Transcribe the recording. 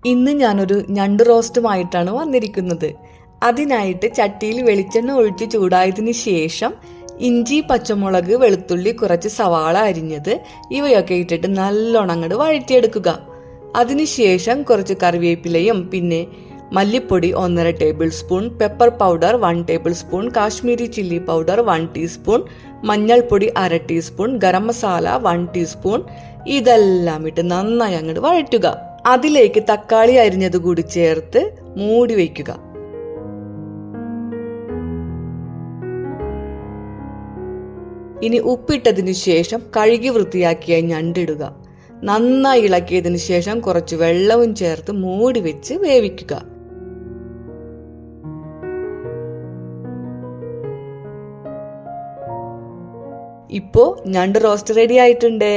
ഇന്ന് ഞാനൊരു ഞണ്ട് റോസ്റ്റുമായിട്ടാണ് വന്നിരിക്കുന്നത്. അതിനായിട്ട് ചട്ടിയിൽ വെളിച്ചെണ്ണ ഒഴിച്ച് ചൂടായതിനു ശേഷം ഇഞ്ചി, പച്ചമുളക്, വെളുത്തുള്ളി, കുറച്ച് സവാള അരിഞ്ഞത് ഇവയൊക്കെ ഇട്ടിട്ട് നല്ലോണം അങ്ങോട്ട് വഴറ്റിയെടുക്കുക. അതിനുശേഷം കുറച്ച് കറിവേപ്പിലയും പിന്നെ മല്ലിപ്പൊടി 1.5 table spoon, pepper powder 1 table spoon, Kashmiri chilli powder 1 teaspoon, മഞ്ഞൾപ്പൊടി 1/2 ടീസ്പൂൺ, ഗരം മസാല 1 ടീസ്പൂൺ ഇതെല്ലാം ഇട്ട് നന്നായി അങ്ങോട്ട് വഴറ്റുക. അതിലേക്ക് തക്കാളി അരിഞ്ഞത് കൂടി ചേർത്ത് മൂടി വയ്ക്കുക. ഇനി ഉപ്പിട്ടതിനു ശേഷം കഴുകി വൃത്തിയാക്കിയ ഞണ്ടിടുക. നന്നായി ഇളക്കിയതിനു ശേഷം കുറച്ച് വെള്ളവും ചേർത്ത് മൂടി വെച്ച് വേവിക്കുക. ഇപ്പോ ഞണ്ട് റോസ്റ്റ് റെഡി ആയിട്ടുണ്ടേ.